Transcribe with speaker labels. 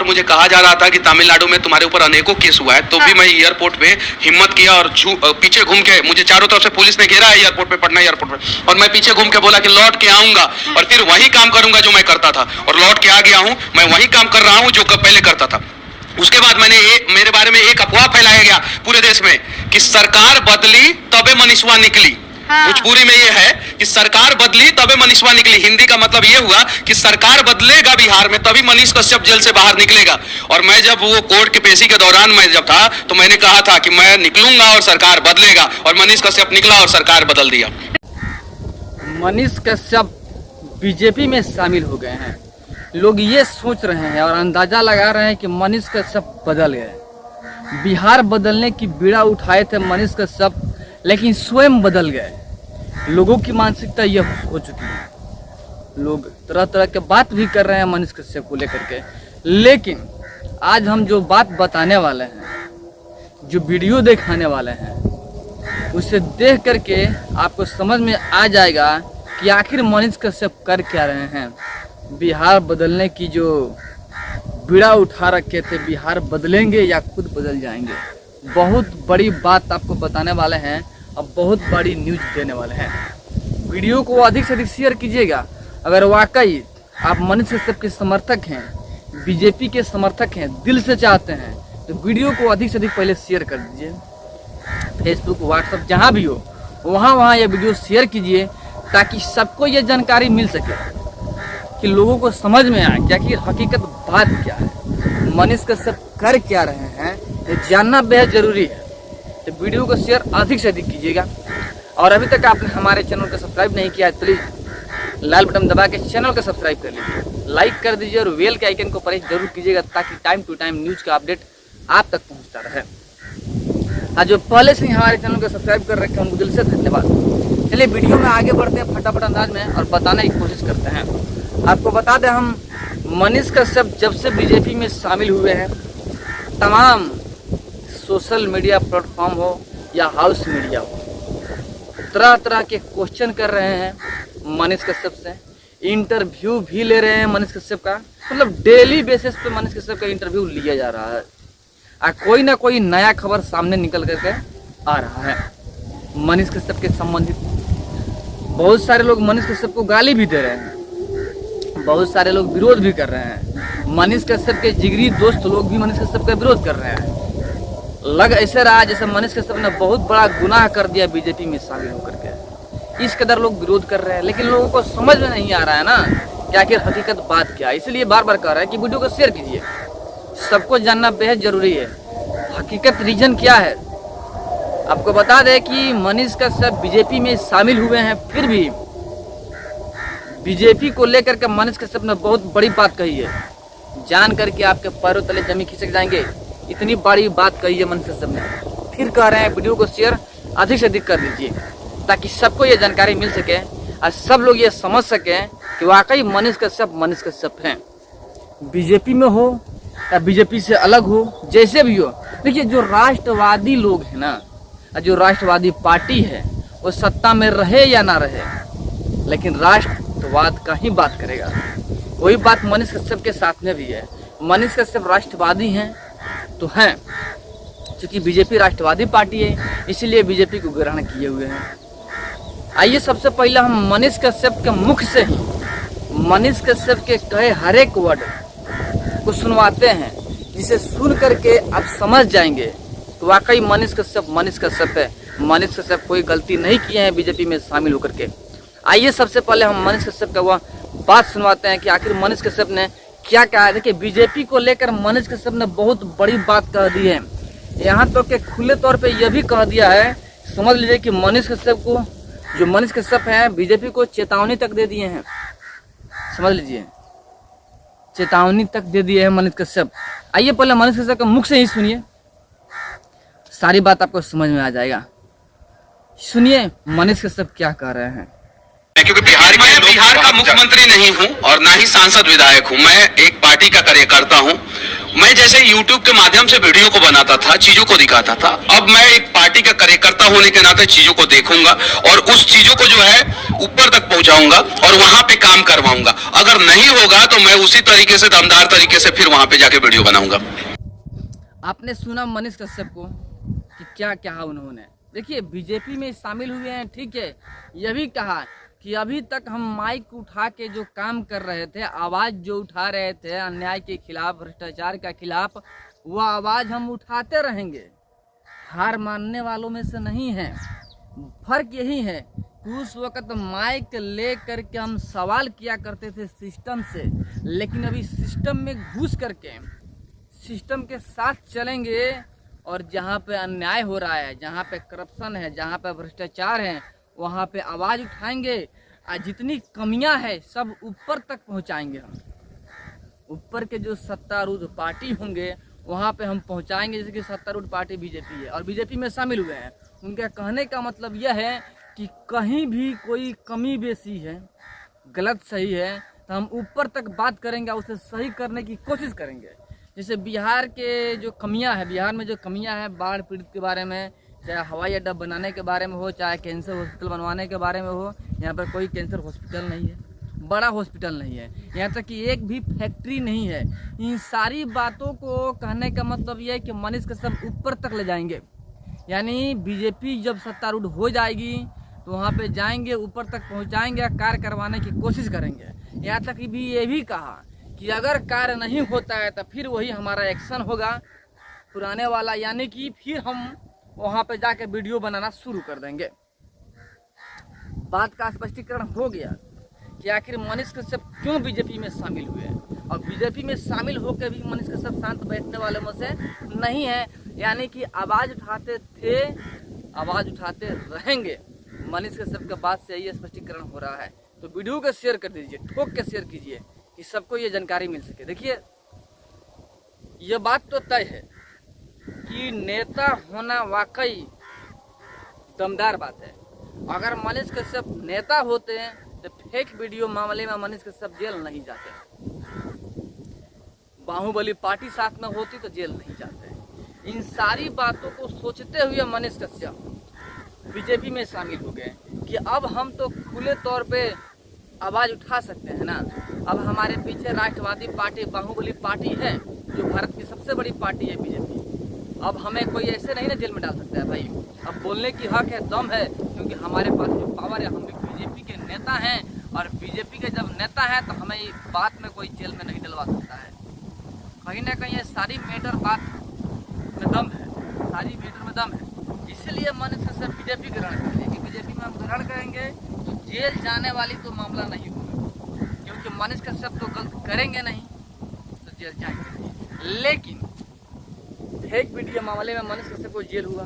Speaker 1: मुझे कहा जा रहा था कि तमिलनाडु में तुम्हारे ऊपर अनेकों केस हुआ है, तो भी मैं एयरपोर्ट पे हिम्मत किया और पीछे घूम के, मुझे चारों तरफ से पुलिस ने घेरा है एयरपोर्ट पे, पटना एयरपोर्ट पे, और मैं पीछे घूम के बोला कि लौट के आऊंगा और फिर वही काम करूंगा जो मैं करता था, और लौट के आ गया हूं। मैं वही काम कर रहा हूं जो पहले करता था। उसके बाद मेरे बारे में एक अफवाह फैलाया गया पूरे देश में कि सरकार बदली तबे मनीषवा निकली। भोजपुरी में ये है कि सरकार बदली तबे मनीषवा निकली। हिंदी का मतलब ये हुआ कि सरकार बदलेगा बिहार में तभी मनीष कश्यप जेल से बाहर निकलेगा। और मैं जब वो कोर्ट के पेशी के दौरान मैं जब था तो मैंने कहा था कि मैं निकलूंगा और सरकार बदलेगा, और मनीष कश्यप निकला और सरकार बदल दिया।
Speaker 2: मनीष कश्यप बीजेपी में शामिल हो गए हैं। लोग ये सोच रहे हैं और अंदाजा लगा रहे हैं कि मनीष कश्यप बदल गए। बिहार बदलने की बीड़ा उठाए थे मनीष कश्यप, लेकिन स्वयं बदल गए। लोगों की मानसिकता यह हो चुकी है। लोग तरह तरह के बात भी कर रहे हैं मनीष कश्यप को लेकर के, लेकिन आज हम जो बात बताने वाले हैं, जो वीडियो दिखाने वाले हैं, उसे देख करके आपको समझ में आ जाएगा कि आखिर मनीष कश्यप कर क्या रहे हैं। बिहार बदलने की जो बीड़ा उठा रखे थे, बिहार बदलेंगे या खुद बदल जाएंगे, बहुत बड़ी बात आपको बताने वाले हैं और बहुत बड़ी न्यूज देने वाले हैं। वीडियो को अधिक से अधिक शेयर कीजिएगा। अगर वाकई आप मनीष कश्यप के समर्थक हैं, बीजेपी के समर्थक हैं, दिल से चाहते हैं, तो वीडियो को अधिक से अधिक पहले शेयर कर दीजिए। फेसबुक, व्हाट्सएप, जहाँ भी हो वहाँ ये वीडियो शेयर कीजिए, ताकि सबको ये जानकारी मिल सके कि लोगों को समझ में आए कि आखिर हकीकत बात क्या है, मनीष कश्यप कर क्या रहे हैं, ये जानना बेहद जरूरी है। तो वीडियो को शेयर अधिक से अधिक कीजिएगा। और अभी तक आपने हमारे चैनल को सब्सक्राइब नहीं किया है, प्लीज लाल बटन दबा के चैनल को सब्सक्राइब कर लीजिए, लाइक कर दीजिए और बेल के आइकन को प्रेस जरूर कीजिएगा, ताकि टाइम टू टाइम न्यूज का अपडेट आप तक पहुँचता रहे। आज जो पहले से ही हमारे चैनल को सब्सक्राइब कर रखे हैं उनको दिल से धन्यवाद। चलिए वीडियो में आगे बढ़ते हैं फटाफट अंदाज में और बताने की कोशिश करते हैं। आपको बता दें, हम मनीष कश्यप जब से बीजेपी में शामिल हुए हैं, तमाम सोशल मीडिया प्लेटफॉर्म हो या हाउस मीडिया हो, तरह तरह के क्वेश्चन कर रहे हैं मनीष कश्यप से, इंटरव्यू भी ले रहे हैं मनीष कश्यप का। मतलब डेली बेसिस पे मनीष कश्यप का इंटरव्यू लिया जा रहा है और कोई ना कोई नया खबर सामने निकल करके आ रहा है मनीष कश्यप के संबंधित। बहुत सारे लोग मनीष कश्यप को गाली भी दे रहे हैं, बहुत सारे लोग विरोध भी कर रहे हैं। मनीष कश्यप के जिगरी दोस्त लोग भी मनीष कश्यप का विरोध कर रहे हैं। लग ऐसे रहा जैसे मनीष कश्यप ने बहुत बड़ा गुनाह कर दिया बीजेपी में शामिल होकर के। इस कदर लोग विरोध कर रहे हैं, लेकिन लोगों को समझ में नहीं आ रहा है ना कि आखिर हकीकत बात क्या है। इसलिए बार बार कह रहा है कि वीडियो को शेयर कीजिए, सबको जानना बेहद जरूरी है। हकीकत रीजन क्या है आपको बता दें कि मनीष कश्यप बीजेपी में शामिल हुए हैं, फिर भी बीजेपी को लेकर के मनीष कश्यप ने बहुत बड़ी बात कही है। जान करके आपके पैरों तले जमीन खिसक जाएंगे, इतनी बड़ी बात कही है मनीष कश्यप ने। फिर कह रहे हैं वीडियो को शेयर अधिक से अधिक कर दीजिए, ताकि सबको ये जानकारी मिल सके और सब लोग ये समझ सकें कि वाकई मनीष कश्यप हैं। बीजेपी में हो या बीजेपी से अलग हो, जैसे भी हो। देखिए, जो राष्ट्रवादी लोग हैं ना, जो राष्ट्रवादी पार्टी है, वो सत्ता में रहे या ना रहे, लेकिन राष्ट्रवाद का ही बात करेगा। वही बात मनीष कश्यप के साथ में भी है। मनीष कश्यप राष्ट्रवादी हैं तो हैं, क्योंकि बीजेपी राष्ट्रवादी पार्टी है, इसीलिए बीजेपी को ग्रहण किए हुए हैं। आइए सबसे पहले हम मनीष कश्यप के मुख से ही मनीष कश्यप के कहे हर एक वर्ड को सुनवाते हैं, जिसे सुन करके आप समझ जाएंगे तो वाकई मनीष कश्यप है। मनीष कश्यप कोई गलती नहीं किए हैं बीजेपी में शामिल होकर के। आइए सबसे पहले हम मनीष कश्यप का वह बात सुनवाते हैं कि आखिर मनीष कश्यप ने क्या कहा है। देखिए, बीजेपी को लेकर मनीष कश्यप ने बहुत बड़ी बात कह दी है। यहाँ तो के खुले तौर पे यह भी कह दिया है, समझ लीजिए कि मनीष कश्यप हैं, बीजेपी को चेतावनी तक दे दिए हैं। समझ लीजिए, चेतावनी तक दे दिए है मनीष कश्यप। आइए पहले मनीष कश्यप के मुख से ही सुनिए, सारी बात आपको समझ में आ जाएगा। सुनिए मनीष कश्यप क्या कह रहे हैं।
Speaker 1: क्योंकि बिहार का मुख्यमंत्री नहीं हूं और ना ही सांसद विधायक हूं, मैं एक पार्टी का कार्यकर्ता हूं। मैं जैसे YouTube के माध्यम से वीडियो को बनाता था, चीजों को दिखाता था, अब मैं एक पार्टी का कार्यकर्ता होने के नाते चीजों को देखूंगा और उस चीजों को जो है ऊपर तक पहुंचाऊंगा और वहां पे काम करवाऊंगा। अगर नहीं होगा तो मैं उसी तरीके से दमदार तरीके से फिर वहां पे जाके वीडियो बनाऊंगा।
Speaker 2: आपने सुना मनीष कश्यप को कि क्या कहा उन्होंने। देखिए, बीजेपी में शामिल हुए हैं, ठीक है, यह भी कहा कि अभी तक हम माइक उठा के जो काम कर रहे थे, आवाज़ जो उठा रहे थे अन्याय के खिलाफ, भ्रष्टाचार के खिलाफ, वह आवाज़ हम उठाते रहेंगे, हार मानने वालों में से नहीं है। फर्क यही है कि उस वक़्त माइक ले करके हम सवाल किया करते थे सिस्टम से, लेकिन अभी सिस्टम में घुस करके सिस्टम के साथ चलेंगे और जहाँ पे अन्याय हो रहा है, जहाँ पे करप्शन है, जहाँ पे भ्रष्टाचार है, वहाँ पे आवाज़ उठाएंगे और जितनी कमियां है सब ऊपर तक पहुँचाएंगे। हम ऊपर के जो सत्तारूढ़ पार्टी होंगे वहाँ पे हम पहुँचाएंगे। जैसे कि सत्तारूढ़ पार्टी बीजेपी है और बीजेपी में शामिल हुए हैं, उनके कहने का मतलब यह है कि कहीं भी कोई कमी बेसी है, गलत सही है, तो हम ऊपर तक बात करेंगे, उसे सही करने की कोशिश करेंगे। जैसे बिहार के जो कमियां हैं, बिहार में जो कमियां हैं, बाढ़ पीड़ित के बारे में, चाहे हवाई अड्डा बनाने के बारे में हो, चाहे कैंसर हॉस्पिटल बनवाने के बारे में हो, यहाँ पर कोई कैंसर हॉस्पिटल नहीं है, बड़ा हॉस्पिटल नहीं है, यहाँ तक कि एक भी फैक्ट्री नहीं है। इन सारी बातों को कहने का मतलब ये है कि मनीष कश्यप ऊपर तक ले जाएंगे। यानी बीजेपी जब सत्तारूढ़ हो जाएगी तो वहाँ पे जाएंगे, ऊपर तक पहुँचाएंगे, कार्य करवाने की कोशिश करेंगे। यहाँ तक कि भी ये भी कहा कि अगर कार्य नहीं होता है तो फिर वही हमारा एक्शन होगा पुराने वाला, यानी कि फिर हम वहाँ पे जाके वीडियो बनाना शुरू कर देंगे। बात का स्पष्टीकरण हो गया कि आखिर मनीष कश्यप क्यों बीजेपी में शामिल हुए हैं, और बीजेपी में शामिल होकर भी मनीष कश्यप शांत बैठने वाले में से नहीं है, यानी कि आवाज़ उठाते थे, आवाज़ उठाते रहेंगे। मनीष कश्यप के बात से यही स्पष्टीकरण हो रहा है। तो वीडियो को शेयर कर दीजिए, ठोक के शेयर कीजिए कि सबको ये जानकारी मिल सके। देखिए, ये बात तो तय है कि नेता होना वाकई दमदार बात है। अगर मनीष कश्यप नेता होते हैं तो फेक वीडियो मामले में मनीष कश्यप जेल नहीं जाते, बाहुबली पार्टी साथ में होती तो जेल नहीं जाते। इन सारी बातों को सोचते हुए मनीष कश्यप बीजेपी में शामिल हो गए कि अब हम तो खुले तौर पे आवाज़ उठा सकते हैं ना। अब हमारे पीछे राष्ट्रवादी पार्टी, बाहुबली पार्टी है, जो भारत की सबसे बड़ी पार्टी है बीजेपी। अब हमें कोई ऐसे नहीं ना जेल में डाल सकता है भाई। अब बोलने की हक है, दम है, क्योंकि हमारे पास जो पावर है, हम भी बीजेपी के नेता हैं, और बीजेपी के जब नेता हैं तो हमें इस बात में कोई जेल में नहीं डलवा सकता है। कहीं ना कहीं ये सारी मैटर बात में दम है, सारी मैटर में दम है। इसलिए मनीष कश्यप बीजेपी ग्रहण करेंगे। बीजेपी में हम ग्रहण करेंगे तो जेल जाने वाली तो मामला नहीं होगा, क्योंकि मनीष कश्यप तो गलत करेंगे नहीं तो जेल जाएंगे। लेकिन फेक वीडियो मामले में मनीष कश्यप को जेल हुआ,